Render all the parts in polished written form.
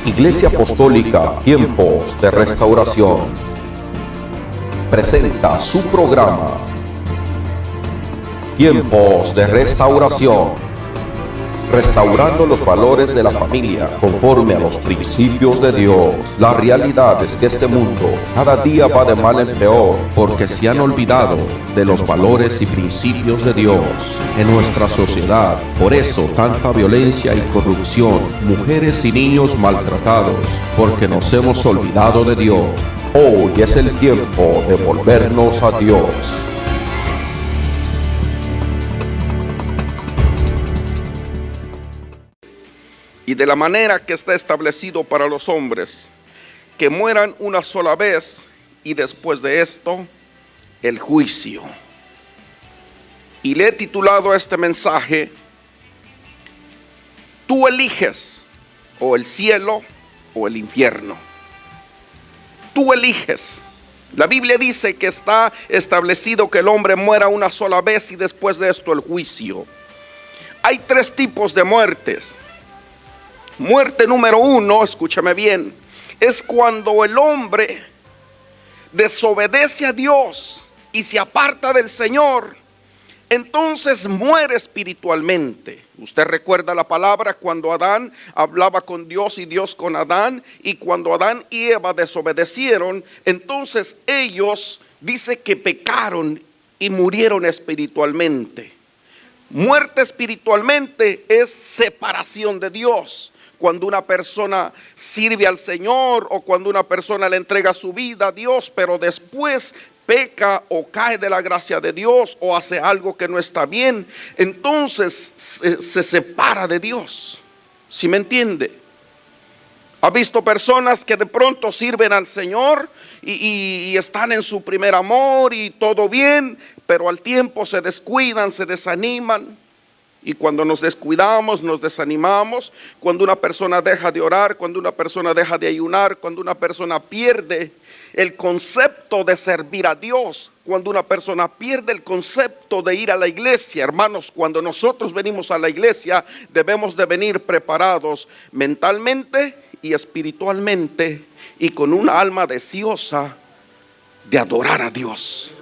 Iglesia Apostólica Tiempos de Restauración presenta su programa Tiempos de Restauración, restaurando los valores de la familia conforme a los principios de Dios. La realidad es que este mundo cada día va de mal en peor porque se han olvidado de los valores y principios de Dios en nuestra sociedad. Por eso tanta violencia y corrupción, mujeres y niños maltratados, porque nos hemos olvidado de Dios. Hoy es el tiempo de volvernos a Dios. Y de la manera que está establecido para los hombres, que mueran una sola vez y después de esto, el juicio. Y le he titulado a este mensaje, tú eliges o el cielo o el infierno. Tú eliges. La Biblia dice que está establecido que el hombre muera una sola vez y después de esto el juicio. Hay tres tipos de muertes. Muerte número uno, escúchame bien, es cuando el hombre desobedece a Dios y se aparta del Señor, entonces muere espiritualmente. Usted recuerda la palabra cuando Adán hablaba con Dios y Dios con Adán, y cuando Adán y Eva desobedecieron, entonces ellos dice que pecaron y murieron espiritualmente. Muerte espiritualmente es separación de Dios. Cuando una persona sirve al Señor o cuando una persona le entrega su vida a Dios, pero después peca o cae de la gracia de Dios o hace algo que no está bien, entonces se separa de Dios. ¿Sí me entiende? ¿Ha visto personas que de pronto sirven al Señor y están en su primer amor y todo bien, pero al tiempo se descuidan, se desaniman? Y cuando nos descuidamos, nos desanimamos, cuando una persona deja de orar, cuando una persona deja de ayunar, cuando una persona pierde el concepto de servir a Dios, cuando una persona pierde el concepto de ir a la iglesia. Hermanos, cuando nosotros venimos a la iglesia, debemos de venir preparados mentalmente y espiritualmente y con una alma deseosa de adorar a Dios.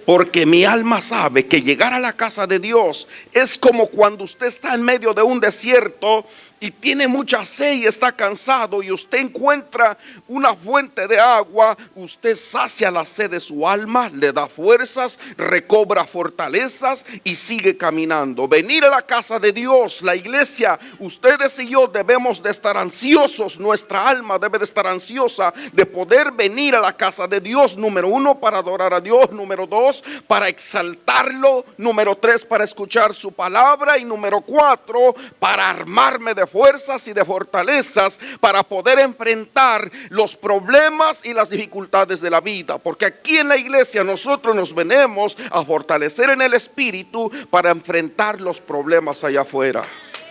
Porque mi alma sabe que llegar a la casa de Dios es como cuando usted está en medio de un desierto y tiene mucha sed y está cansado y usted encuentra una fuente de agua, usted sacia la sed de su alma, le da fuerzas, recobra fortalezas y sigue caminando. Venir a la casa de Dios, la iglesia, ustedes y yo debemos de estar ansiosos, nuestra alma debe de estar ansiosa de poder venir a la casa de Dios, número uno, para adorar a Dios, número dos, para exaltarlo, número tres, para escuchar su palabra, y número cuatro, para armarme de fuerzas y de fortalezas para poder enfrentar los problemas y las dificultades de la vida. Porque aquí en la iglesia nosotros nos venimos a fortalecer en el espíritu para enfrentar los problemas allá afuera.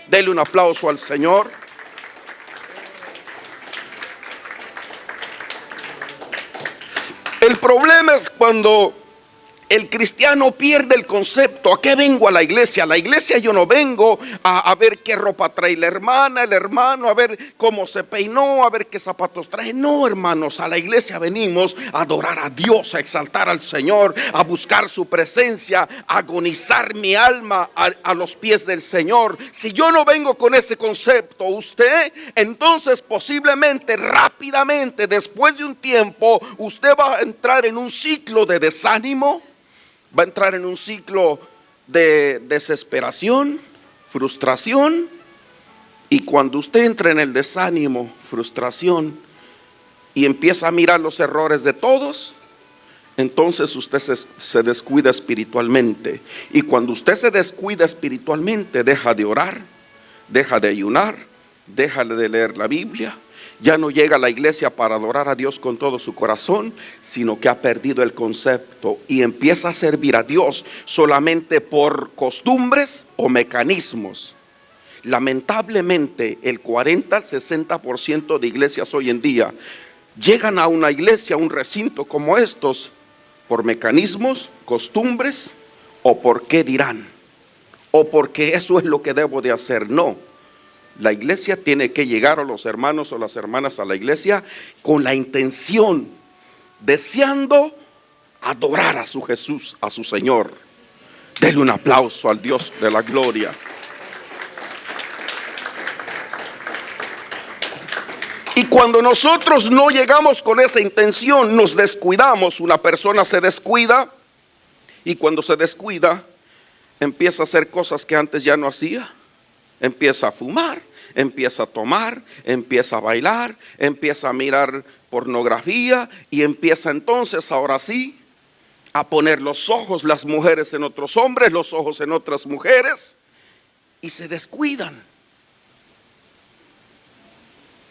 Dele un aplauso al Señor. El problema es cuando el cristiano pierde el concepto. ¿A qué vengo a la iglesia? A la iglesia yo no vengo a ver qué ropa trae la hermana, el hermano, a ver cómo se peinó, a ver qué zapatos trae. No, hermanos, a la iglesia venimos a adorar a Dios, a exaltar al Señor, a buscar su presencia, a agonizar mi alma a los pies del Señor. Si yo no vengo con ese concepto, usted, entonces posiblemente, rápidamente, después de un tiempo, usted va a entrar en un ciclo de desánimo. Va a entrar en un ciclo de desesperación, frustración, y cuando usted entra en el desánimo, frustración y empieza a mirar los errores de todos, entonces usted se descuida espiritualmente. Y cuando usted se descuida espiritualmente, deja de orar, deja de ayunar, deja de leer la Biblia. Ya no llega a la iglesia para adorar a Dios con todo su corazón, sino que ha perdido el concepto y empieza a servir a Dios solamente por costumbres o mecanismos. Lamentablemente, el 40 al 60% de iglesias hoy en día llegan a una iglesia, a un recinto como estos, por mecanismos, costumbres o por qué dirán, o porque eso es lo que debo de hacer. No. La iglesia tiene que llegar, o los hermanos o las hermanas a la iglesia, con la intención, deseando adorar a su Jesús, a su Señor. Denle un aplauso al Dios de la gloria. Y cuando nosotros no llegamos con esa intención, nos descuidamos. Una persona se descuida, y cuando se descuida, empieza a hacer cosas que antes ya no hacía. Empieza a fumar, empieza a tomar, empieza a bailar, empieza a mirar pornografía, y empieza entonces, ahora sí, a poner los ojos, las mujeres en otros hombres, los ojos en otras mujeres, y se descuidan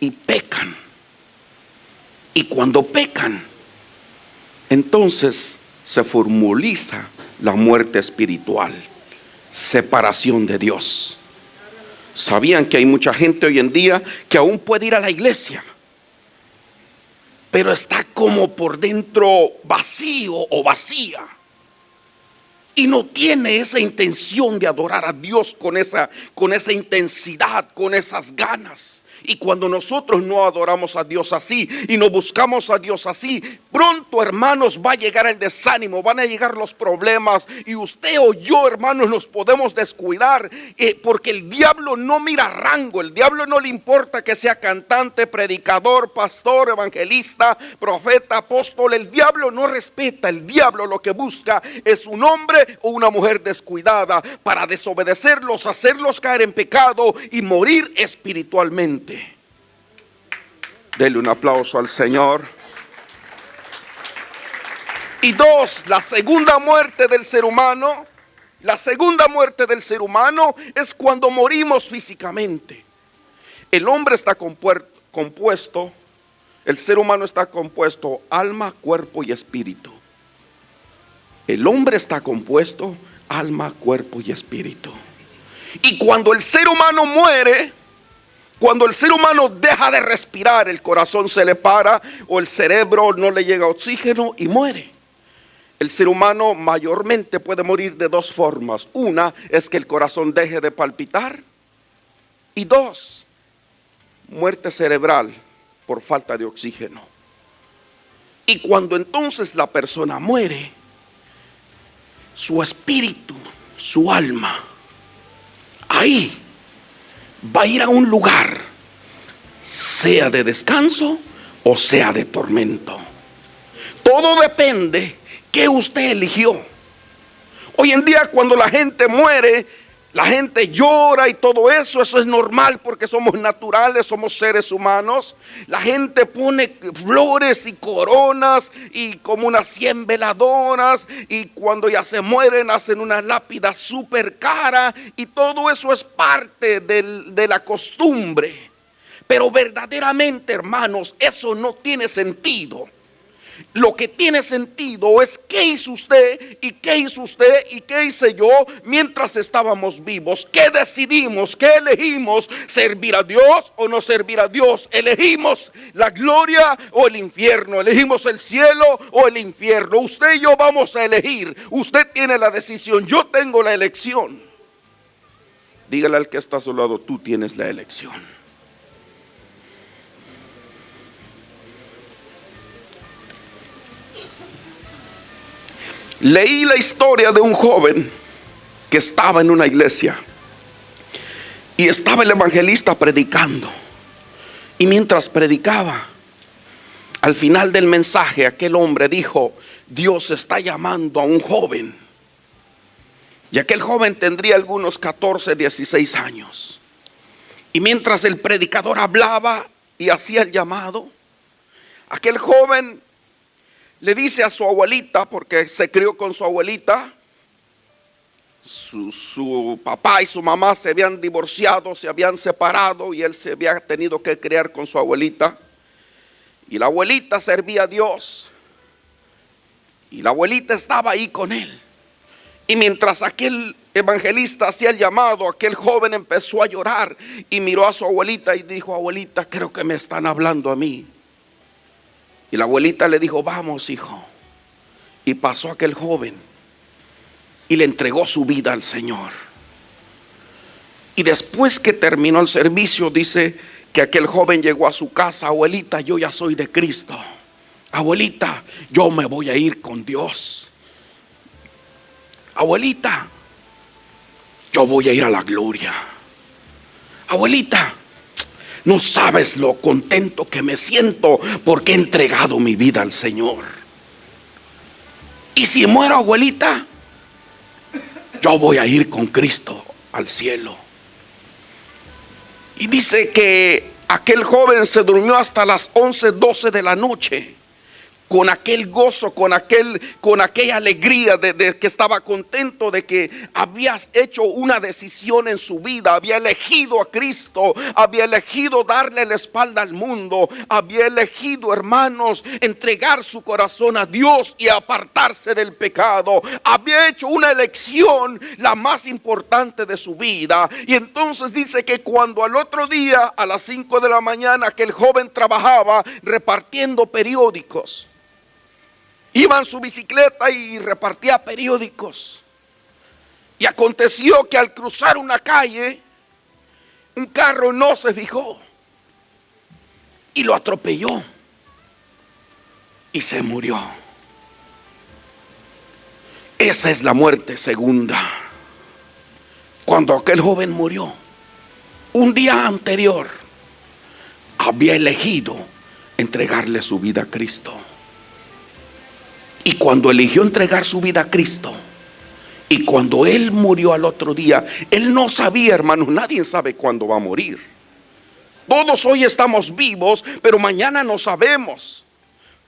y pecan. Y cuando pecan, entonces se formaliza la muerte espiritual, separación de Dios. ¿Sabían que hay mucha gente hoy en día que aún puede ir a la iglesia, pero está como por dentro vacío o vacía, y no tiene esa intención de adorar a Dios con esa intensidad, con esas ganas? Y cuando nosotros no adoramos a Dios así y no buscamos a Dios así, pronto, hermanos, va a llegar el desánimo, van a llegar los problemas, y usted o yo, hermanos, nos podemos descuidar, porque el diablo no mira rango. El diablo no le importa que sea cantante, predicador, pastor, evangelista, profeta, apóstol. El diablo no respeta. El diablo lo que busca es un hombre o una mujer descuidada para desobedecerlos, hacerlos caer en pecado y morir espiritualmente. Dele un aplauso al Señor. Y dos, la segunda muerte del ser humano. La segunda muerte del ser humano es cuando morimos físicamente. El hombre está compuesto, el ser humano está compuesto alma, cuerpo y espíritu. El hombre está compuesto alma, cuerpo y espíritu. Y cuando el ser humano muere, cuando el ser humano deja de respirar, el corazón se le para o el cerebro no le llega oxígeno y muere. El ser humano mayormente puede morir de dos formas. Una es que el corazón deje de palpitar, y dos, muerte cerebral por falta de oxígeno. Y cuando entonces la persona muere, su espíritu, su alma, ahí va a ir a un lugar, sea de descanso o sea de tormento. Todo depende que usted eligió. Hoy en día, cuando la gente muere, la gente llora y todo eso es normal, porque somos naturales, somos seres humanos. La gente pone flores y coronas y como unas 100 veladoras, y cuando ya se mueren hacen una lápida súper cara, y todo eso es parte de la costumbre. Pero verdaderamente, hermanos, eso no tiene sentido. Lo que tiene sentido es qué hizo usted y qué hizo usted y qué hice yo mientras estábamos vivos. ¿Qué decidimos? ¿Qué elegimos? ¿Servir a Dios o no servir a Dios? ¿Elegimos la gloria o el infierno? ¿Elegimos el cielo o el infierno? Usted y yo vamos a elegir. Usted tiene la decisión, yo tengo la elección. Dígale al que está a su lado: tú tienes la elección. Leí la historia de un joven que estaba en una iglesia y estaba el evangelista predicando, y mientras predicaba, al final del mensaje, aquel hombre dijo: Dios está llamando a un joven. Y aquel joven tendría algunos 14, 16 años. Y mientras el predicador hablaba y hacía el llamado, aquel joven le dice a su abuelita, porque se crió con su abuelita. Su papá y su mamá se habían divorciado, se habían separado, y él se había tenido que criar con su abuelita. Y la abuelita servía a Dios, y la abuelita estaba ahí con él. Y mientras aquel evangelista hacía el llamado, aquel joven empezó a llorar y miró a su abuelita y dijo: abuelita, creo que me están hablando a mí. Y la abuelita le dijo: vamos, hijo. Y pasó aquel joven y le entregó su vida al Señor. Y después que terminó el servicio, dice que aquel joven llegó a su casa: abuelita, yo ya soy de Cristo. Abuelita, yo me voy a ir con Dios. Abuelita, yo voy a ir a la gloria. Abuelita, no sabes lo contento que me siento porque he entregado mi vida al Señor. Y si muero, abuelita, yo voy a ir con Cristo al cielo. Y dice que aquel joven se durmió hasta las 11, 12 de la noche, con aquel gozo, con aquella alegría de que estaba contento de que había hecho una decisión en su vida, había elegido a Cristo, había elegido darle la espalda al mundo, había elegido, hermanos, entregar su corazón a Dios y apartarse del pecado. Había hecho una elección, la más importante de su vida. Y entonces dice que cuando al otro día, a las 5 de la mañana, que el joven trabajaba repartiendo periódicos, iba en su bicicleta y repartía periódicos. Y aconteció que al cruzar una calle, un carro no se fijó y lo atropelló y se murió. Esa es la muerte segunda. Cuando aquel joven murió, un día anterior había elegido entregarle su vida a Cristo. Y cuando eligió entregar su vida a Cristo, y cuando él murió al otro día, él no sabía, hermanos, nadie sabe cuándo va a morir. Todos hoy estamos vivos, pero mañana no sabemos.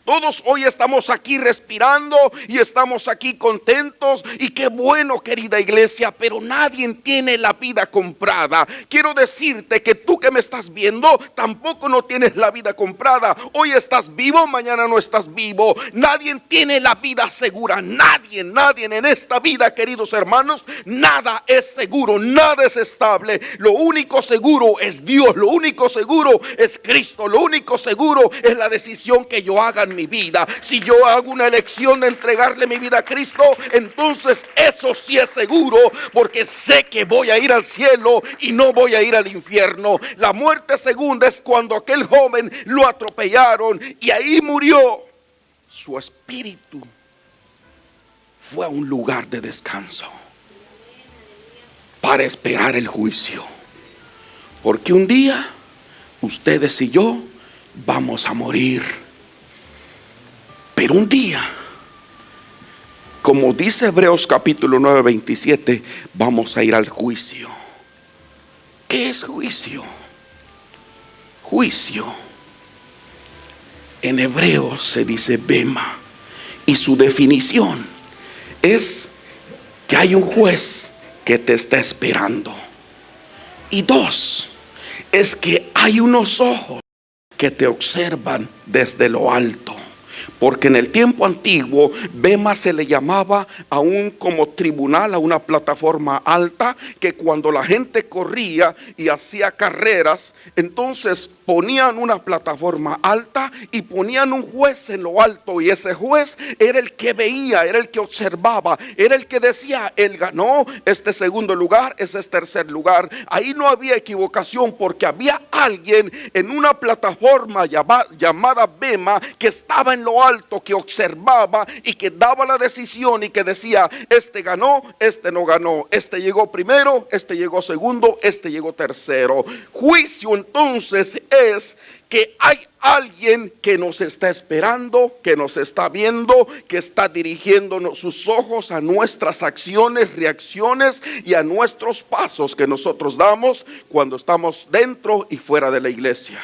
Todos hoy estamos aquí respirando y estamos aquí contentos, y qué bueno, querida iglesia, pero nadie tiene la vida comprada. Quiero decirte que tú que me estás viendo tampoco no tienes la vida comprada. Hoy estás vivo, mañana no estás vivo. Nadie tiene la vida segura. Nadie en esta vida, queridos hermanos, nada es seguro, nada es estable. Lo único seguro es Dios, lo único seguro es Cristo, lo único seguro es la decisión que yo haga en mi vida. Si yo hago una elección de entregarle mi vida a Cristo, entonces eso sí es seguro, porque sé que voy a ir al cielo y no voy a ir al infierno. La muerte segunda es cuando aquel joven lo atropellaron y ahí murió. Su espíritu fue a un lugar de descanso para esperar el juicio, porque un día ustedes y yo vamos a morir. Pero un día, como dice Hebreos capítulo 9, 27, vamos a ir al juicio. ¿Qué es juicio? Juicio en hebreo se dice bema, y su definición es que hay un juez que te está esperando. Y dos, es que hay unos ojos que te observan desde lo alto. Porque en el tiempo antiguo, bema se le llamaba a un como tribunal, a una plataforma alta, que cuando la gente corría y hacía carreras, entonces ponían una plataforma alta y ponían un juez en lo alto, y ese juez era el que veía, era el que observaba, era el que decía: él ganó, este segundo lugar, ese es tercer lugar. Ahí no había equivocación, porque había alguien en una plataforma llamada bema que estaba en lo alto, que observaba y que daba la decisión y que decía: este ganó, este no ganó, este llegó primero, este llegó segundo, este llegó tercero. Juicio entonces es que hay alguien que nos está esperando, que nos está viendo, que está dirigiendo sus ojos a nuestras acciones, reacciones y a nuestros pasos que nosotros damos cuando estamos dentro y fuera de la iglesia.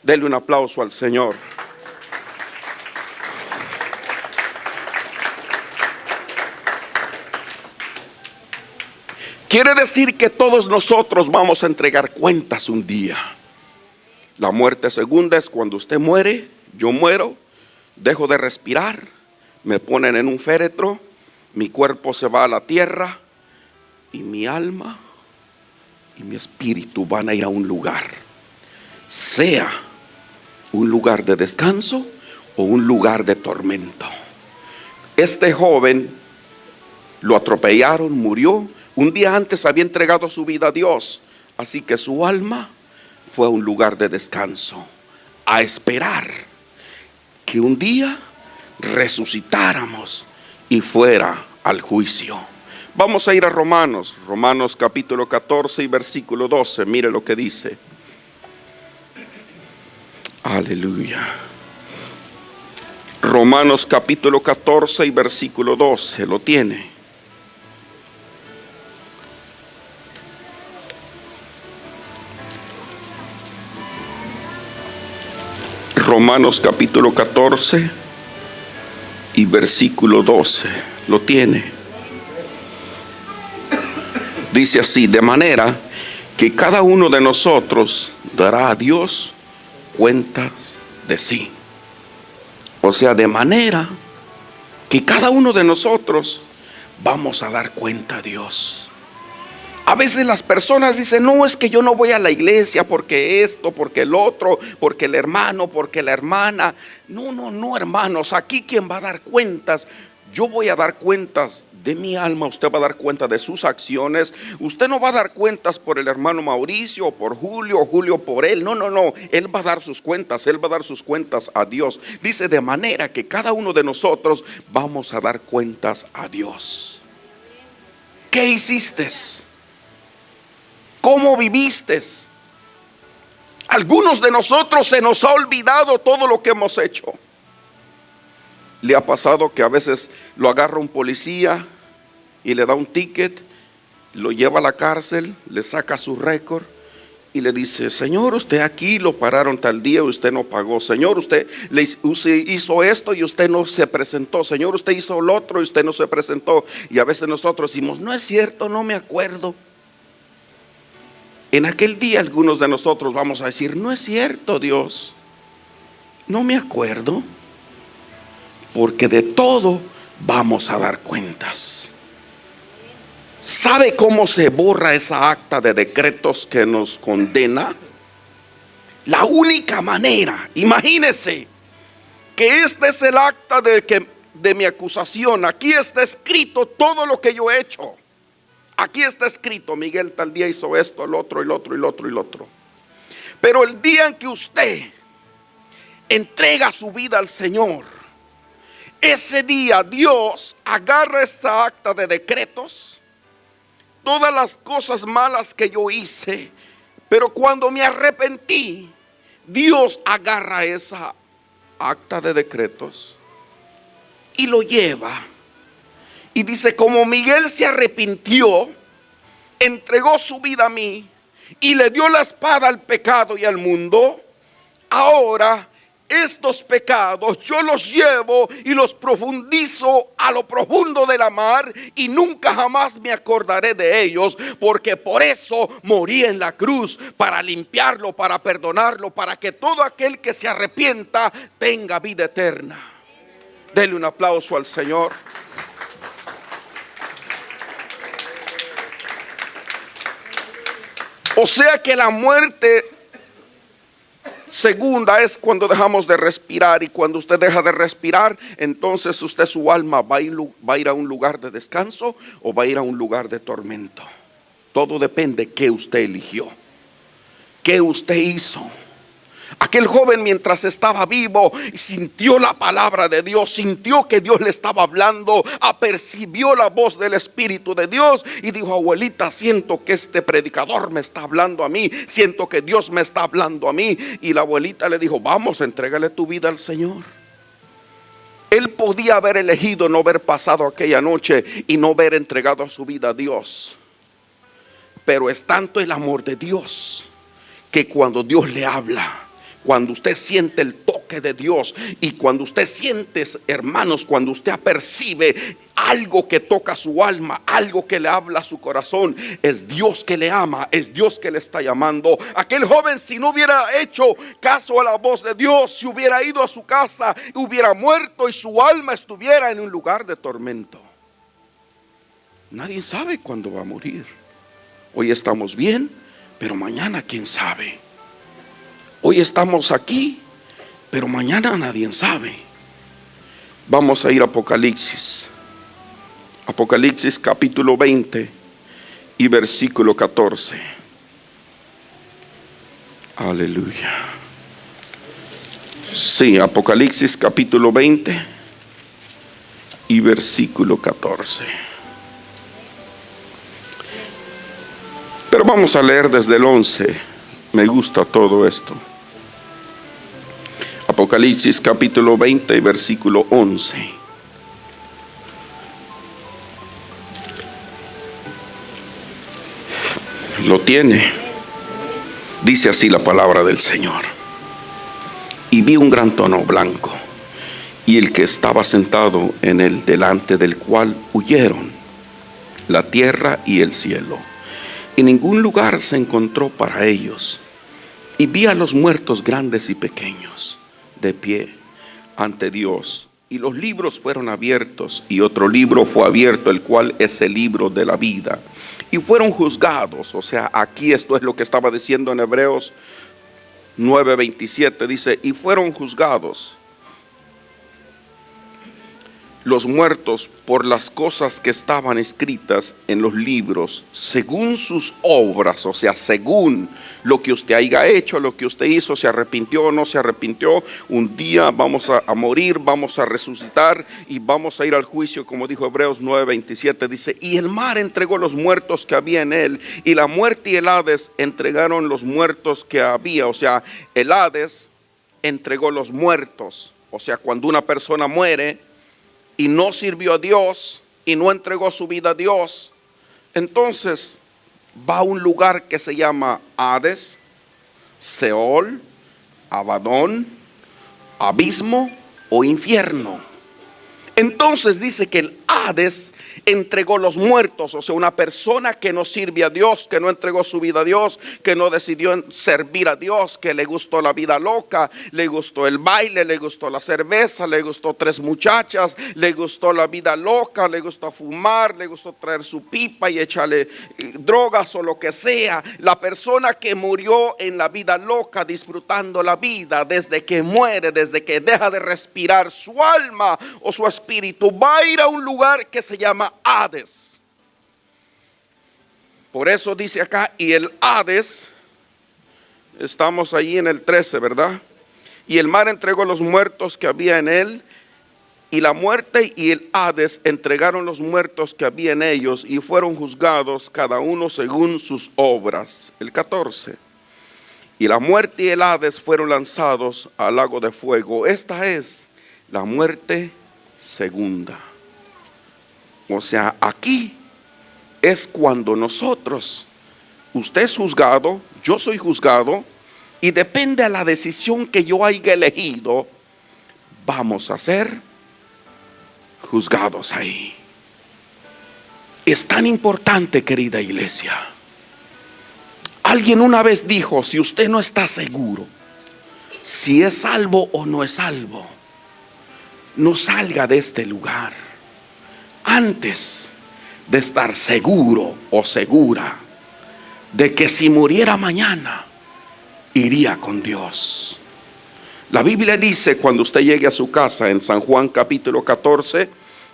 Denle un aplauso al Señor. Quiere decir que todos nosotros vamos a entregar cuentas un día. La muerte segunda es cuando usted muere, yo muero, dejo de respirar, me ponen en un féretro, mi cuerpo se va a la tierra y mi alma y mi espíritu van a ir a un lugar, sea un lugar de descanso o un lugar de tormento. Este joven lo atropellaron, murió, Un día antes había entregado su vida a Dios, así que su alma fue a un lugar de descanso, a esperar que un día resucitáramos y fuera al juicio. Vamos a ir a Romanos capítulo 14 y versículo 12. Mire lo que dice. Aleluya. Romanos capítulo 14 y versículo 12. Lo tiene. Romanos capítulo 14 y versículo 12. Lo tiene. Dice así: de manera que cada uno de nosotros dará a Dios cuentas de sí. O sea, de manera que cada uno de nosotros vamos a dar cuenta a Dios. A veces las personas dicen: no, es que yo no voy a la iglesia porque esto, porque el otro, porque el hermano, porque la hermana. No, hermanos, aquí quien va a dar cuentas, yo voy a dar cuentas de mi alma, usted va a dar cuenta de sus acciones. Usted no va a dar cuentas por el hermano Mauricio o por Julio, o Julio por él. No, él va a dar sus cuentas, él va a dar sus cuentas a Dios. Dice: de manera que cada uno de nosotros vamos a dar cuentas a Dios. ¿Qué hiciste? ¿Cómo viviste? Algunos de nosotros se nos ha olvidado todo lo que hemos hecho. ¿Le ha pasado que a veces lo agarra un policía y le da un ticket, lo lleva a la cárcel, le saca su récord y le dice: señor, usted aquí lo pararon tal día y usted no pagó? Señor, usted hizo esto y usted no se presentó. Señor, usted hizo lo otro y usted no se presentó. Y a veces nosotros decimos: no es cierto, no me acuerdo. En aquel día algunos de nosotros vamos a decir: no es cierto, Dios, no me acuerdo. Porque de todo vamos a dar cuentas. ¿Sabe cómo se borra esa acta de decretos que nos condena? La única manera, imagínese que este es el acta de mi acusación. Aquí está escrito todo lo que yo he hecho. Aquí está escrito: Miguel tal día hizo esto, el otro, el otro, el otro, el otro. Pero el día en que usted entrega su vida al Señor, ese día Dios agarra esta acta de decretos, todas las cosas malas que yo hice, pero cuando me arrepentí, Dios agarra esa acta de decretos y lo lleva. Y dice: como Miguel se arrepintió, entregó su vida a mí y le dio la espada al pecado y al mundo, ahora estos pecados yo los llevo y los profundizo a lo profundo de la mar, y nunca jamás me acordaré de ellos, porque por eso morí en la cruz, para limpiarlo, para perdonarlo, para que todo aquel que se arrepienta tenga vida eterna. Dele un aplauso al Señor. O sea que la muerte segunda es cuando dejamos de respirar, y cuando usted deja de respirar, entonces su alma va a ir a un lugar de descanso o va a ir a un lugar de tormento. Todo depende de qué usted eligió, qué usted hizo. Aquel joven, mientras estaba vivo, sintió la palabra de Dios, sintió que Dios le estaba hablando, apercibió la voz del Espíritu de Dios y dijo: abuelita, siento que este predicador me está hablando a mí, siento que Dios me está hablando a mí. Y la abuelita le dijo: vamos, entrégale tu vida al Señor. Él podía haber elegido no haber pasado aquella noche y no haber entregado su vida a Dios, pero es tanto el amor de Dios que cuando Dios le habla, cuando usted siente el toque de Dios, y cuando usted siente, hermanos, cuando usted apercibe algo que toca su alma, algo que le habla a su corazón, es Dios que le ama, es Dios que le está llamando. Aquel joven, si no hubiera hecho caso a la voz de Dios, si hubiera ido a su casa, hubiera muerto y su alma estuviera en un lugar de tormento. Nadie sabe cuándo va a morir. Hoy estamos bien, pero mañana quién sabe. Hoy estamos aquí, pero mañana nadie sabe. Vamos a ir a Apocalipsis. Apocalipsis capítulo 20 y versículo 14. Aleluya. Sí, Apocalipsis capítulo 20 y versículo 14. Pero vamos a leer desde el 11. Me gusta todo esto. Apocalipsis capítulo 20 y versículo 11. Lo tiene. Dice así la palabra del Señor. Y vi un gran trono blanco, y el que estaba sentado en él, delante del cual huyeron la tierra y el cielo, y ningún lugar se encontró para ellos. Y vi a los muertos grandes y pequeños de pie ante Dios, y los libros fueron abiertos, y otro libro fue abierto, el cual es el libro de la vida, y fueron juzgados. O sea, aquí esto es lo que estaba diciendo en Hebreos 9:27, dice, y fueron juzgados los muertos por las cosas que estaban escritas en los libros, según sus obras. O sea, según lo que usted haya hecho, lo que usted hizo, se arrepintió o no se arrepintió. Un día vamos a morir, vamos a resucitar y vamos a ir al juicio, como dijo Hebreos 9:27, dice, y el mar entregó los muertos que había en él, y la muerte y el Hades entregaron los muertos que había. O sea, el Hades entregó los muertos. O sea, cuando una persona muere y no sirvió a Dios y no entregó su vida a Dios, entonces va a un lugar que se llama Hades, Seol, Abadón, abismo o infierno. Entonces dice que el Hades entregó los muertos. O sea, una persona que no sirve a Dios, que no entregó su vida a Dios, que no decidió servir a Dios, que le gustó la vida loca, le gustó el baile, le gustó la cerveza, le gustó 3 muchachas, le gustó la vida loca, le gustó fumar, le gustó traer su pipa y echarle drogas o lo que sea. La persona que murió en la vida loca, disfrutando la vida, desde que muere, desde que deja de respirar su alma o su espíritu, va a ir a un lugar que se llama Hades. Por eso dice acá, y el Hades, estamos ahí en el 13, ¿verdad? Y el mar entregó los muertos que había en él, y la muerte y el Hades entregaron los muertos que había en ellos, y fueron juzgados cada uno según sus obras. El 14. Y la muerte y el Hades fueron lanzados al lago de fuego. Esta es la muerte segunda. O sea, aquí es cuando nosotros, usted es juzgado, yo soy juzgado, y depende de la decisión que yo haya elegido, vamos a ser juzgados ahí. Es tan importante, querida iglesia. Alguien una vez dijo, si usted no está seguro si es salvo o no es salvo, no salga de este lugar antes de estar seguro o segura de que si muriera mañana iría con Dios. La Biblia dice, cuando usted llegue a su casa, en San Juan capítulo 14,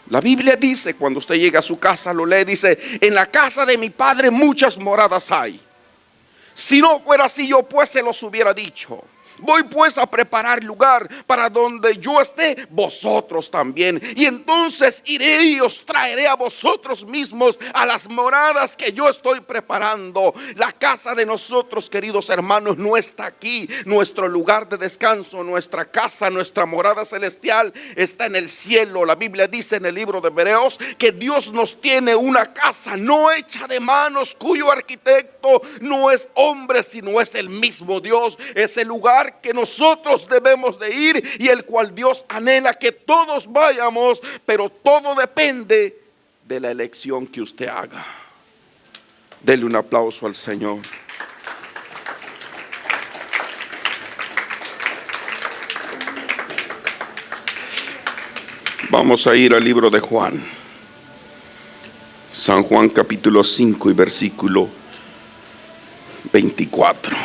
la Biblia dice, cuando usted llegue a su casa, lo lee, dice, en la casa de mi Padre muchas moradas hay. Si no fuera así, yo pues se los hubiera dicho. Voy pues a preparar lugar para donde yo esté, vosotros también. Y entonces iré y os traeré a vosotros mismos a las moradas que yo estoy preparando. La casa de nosotros, queridos hermanos, no está aquí. Nuestro lugar de descanso, nuestra casa, nuestra morada celestial está en el cielo. La Biblia dice en el libro de Hebreos que Dios nos tiene una casa no hecha de manos, cuyo arquitecto no es hombre, sino es el mismo Dios. Es el lugar que nosotros debemos de ir y el cual Dios anhela que todos vayamos, pero todo depende de la elección que usted haga. Dele un aplauso al Señor. Vamos a ir al libro de Juan, San Juan capítulo 5 y versículo 24.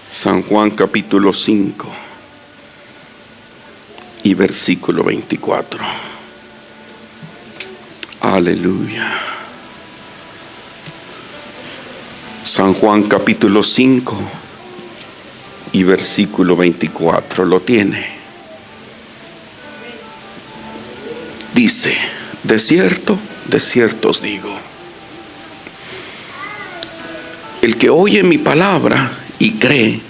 San Juan capítulo 5 y versículo 24. Aleluya. San Juan capítulo 5 y versículo 24. ¿Lo tiene? Dice: de cierto os digo, el que oye mi palabra y cree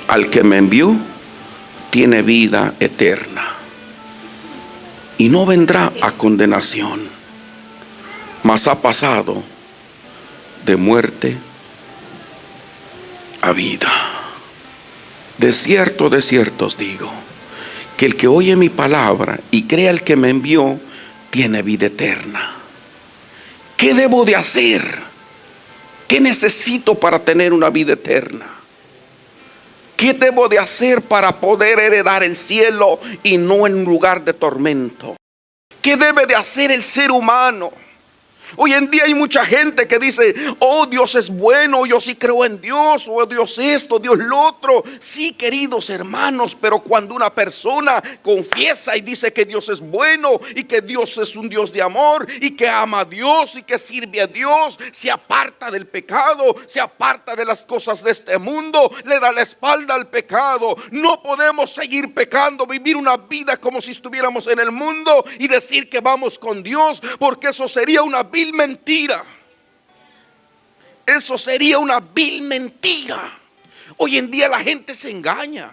al que me envió, tiene vida eterna, y no vendrá a condenación, mas ha pasado de muerte a vida. De cierto os digo, que el que oye mi palabra y cree al que me envió, tiene vida eterna. ¿Qué debo de hacer? ¿Qué necesito para tener una vida eterna? ¿Qué debo de hacer para poder heredar el cielo y no en un lugar de tormento? ¿Qué debe de hacer el ser humano? Hoy en día hay mucha gente que dice: oh, Dios es bueno, yo sí creo en Dios, o Dios esto, Dios lo otro. Sí, queridos hermanos, pero cuando una persona confiesa y dice que Dios es bueno y que Dios es un Dios de amor y que ama a Dios y que sirve a Dios, se aparta del pecado, se aparta de las cosas de este mundo, le da la espalda al pecado. No podemos seguir pecando, vivir una vida como si estuviéramos en el mundo y decir que vamos con Dios, porque eso sería una vil mentira. Eso sería una vil mentira. Hoy en día la gente se engaña.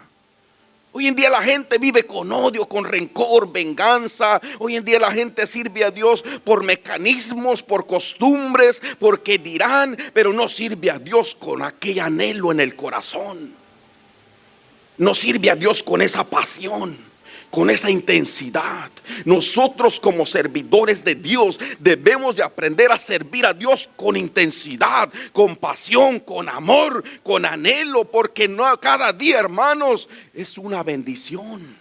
Hoy en día la gente vive con odio, con rencor, venganza. Hoy en día la gente sirve a Dios por mecanismos, por costumbres, porque dirán, pero no sirve a Dios con aquel anhelo en el corazón. No sirve a Dios con esa pasión, con esa intensidad. Nosotros como servidores de Dios debemos de aprender a servir a Dios con intensidad, con pasión, con amor, con anhelo, porque no, cada día, hermanos, es una bendición.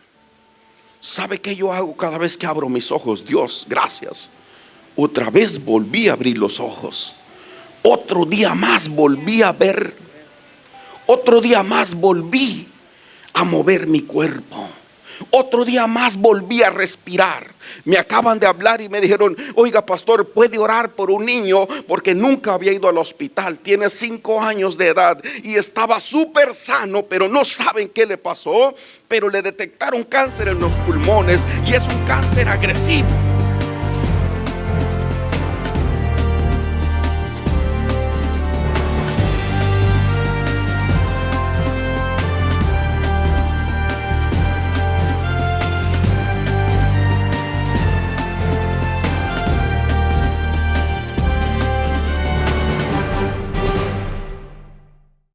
¿Sabe qué yo hago cada vez que abro mis ojos? Dios, gracias. Otra vez volví a abrir los ojos. Otro día más volví a ver. Otro día más volví a mover mi cuerpo. Otro día más volví a respirar. Me acaban de hablar y me dijeron: oiga, pastor, ¿puede orar por un niño? Porque nunca había ido al hospital. Tiene 5 años de edad y estaba súper sano, pero no saben qué le pasó. Pero le detectaron cáncer en los pulmones y es un cáncer agresivo.